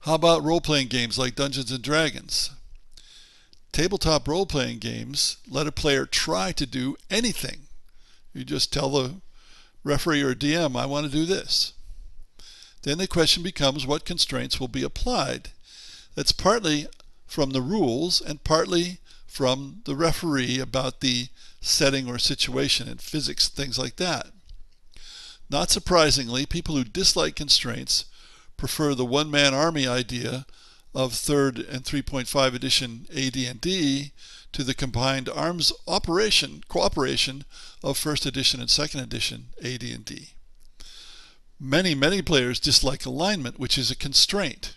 How about role-playing games like Dungeons and Dragons? Tabletop role-playing games let a player try to do anything. You just tell the referee or DM, I want to do this. Then the question becomes what constraints will be applied. That's partly from the rules and partly from the referee about the setting or situation in physics, things like that. Not surprisingly, people who dislike constraints prefer the one-man army idea of 3rd and 3.5 edition AD&D to the combined arms cooperation of 1st edition and 2nd edition AD&D. Many players dislike alignment, which is a constraint,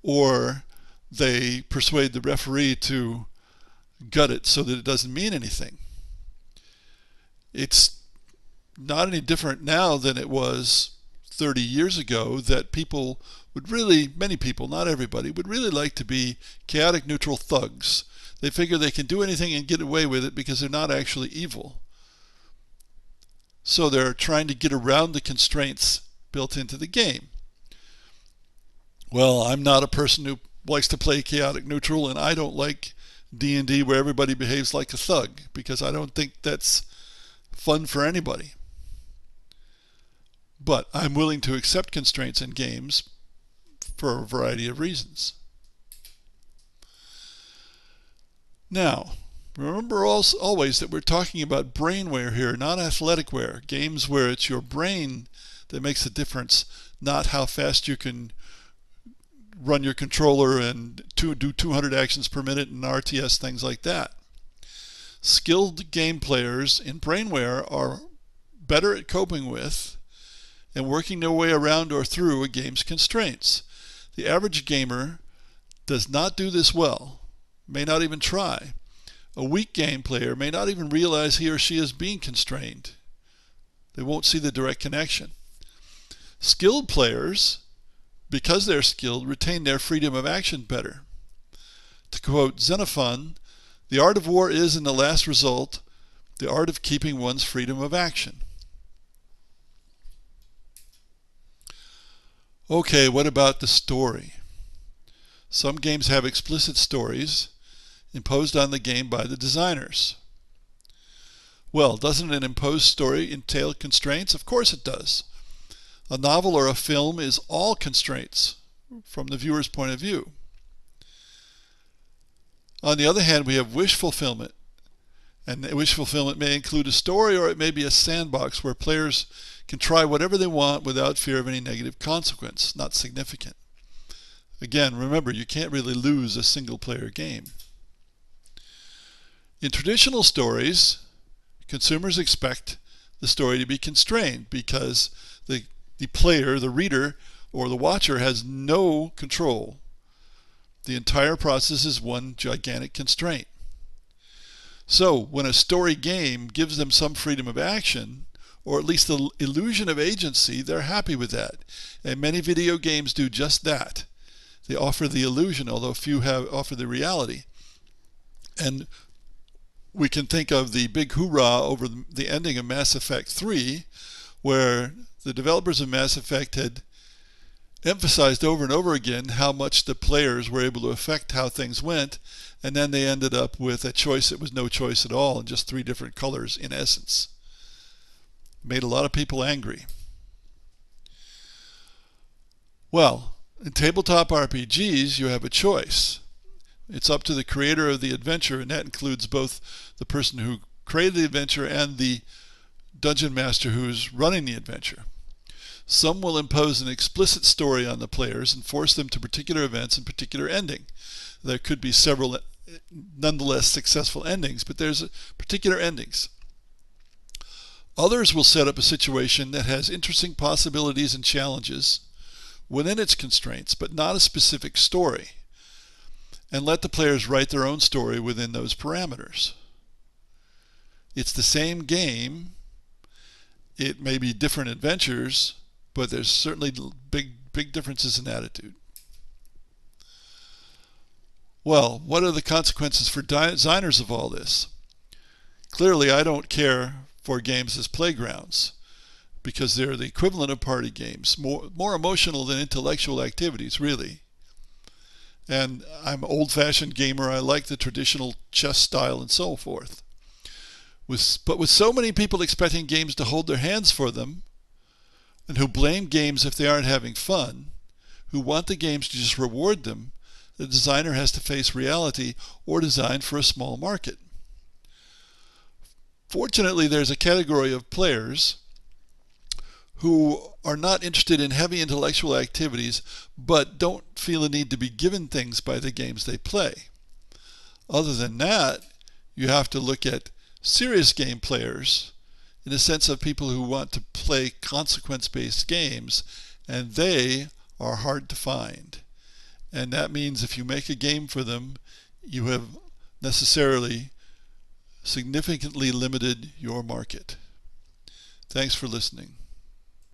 or they persuade the referee to gut it so that it doesn't mean anything. It's not any different now than it was 30 years ago that people would really, many people, not everybody, would really like to be chaotic neutral thugs. They figure they can do anything and get away with it because they're not actually evil. So they're trying to get around the constraints built into the game. Well, I'm not a person who likes to play chaotic neutral, and I don't like D&D where everybody behaves like a thug, because I don't think that's fun for anybody. But I'm willing to accept constraints in games for a variety of reasons. Now, remember always that we're talking about brainware here, not athleticware. Games where it's your brain that makes the difference, not how fast you can run your controller and do 200 actions per minute in RTS, things like that. Skilled game players in brainware are better at coping with and working their way around or through a game's constraints. The average gamer does not do this well, may not even try. A weak game player may not even realize he or she is being constrained. They won't see the direct connection. Skilled players, because they're skilled, retain their freedom of action better. To quote Xenophon, the art of war is, in the last result, the art of keeping one's freedom of action. Okay, what about the story? Some games have explicit stories imposed on the game by the designers. Well, doesn't an imposed story entail constraints? Of course it does. A novel or a film is all constraints from the viewer's point of view. On the other hand, we have wish fulfillment. And wish fulfillment may include a story, or it may be a sandbox where players can try whatever they want without fear of any negative consequence. Not significant. Again, remember, you can't really lose a single-player game. In traditional stories, consumers expect the story to be constrained because the player, the reader, or the watcher has no control. The entire process is one gigantic constraint. So when a story game gives them some freedom of action, or at least the illusion of agency, they're happy with that. And many video games do just that. They offer the illusion, although few offer the reality. And we can think of the big hoorah over the ending of Mass Effect 3, where the developers of Mass Effect had emphasized over and over again how much the players were able to affect how things went, and then they ended up with a choice that was no choice at all, and just 3 different colors in essence. Made a lot of people angry. Well, in tabletop RPGs, you have a choice. It's up to the creator of the adventure, and that includes both the person who created the adventure and the dungeon master who's running the adventure. Some will impose an explicit story on the players and force them to particular events and particular ending. There could be several nonetheless successful endings, but there's particular endings. Others will set up a situation that has interesting possibilities and challenges within its constraints, but not a specific story, and let the players write their own story within those parameters. It's the same game. It may be different adventures, but there's certainly big differences in attitude. Well, what are the consequences for designers of all this? Clearly, I don't care for games as playgrounds, because they're the equivalent of party games, more emotional than intellectual activities, really. And I'm an old-fashioned gamer. I like the traditional chess style and so forth. But with so many people expecting games to hold their hands for them, and who blame games if they aren't having fun, who want the games to just reward them, the designer has to face reality or design for a small market. Fortunately, there's a category of players who are not interested in heavy intellectual activities but don't feel the need to be given things by the games they play. Other than that, you have to look at serious game players in the sense of people who want to play consequence-based games, and they are hard to find. And that means if you make a game for them, you have necessarily significantly limited your market. Thanks for listening.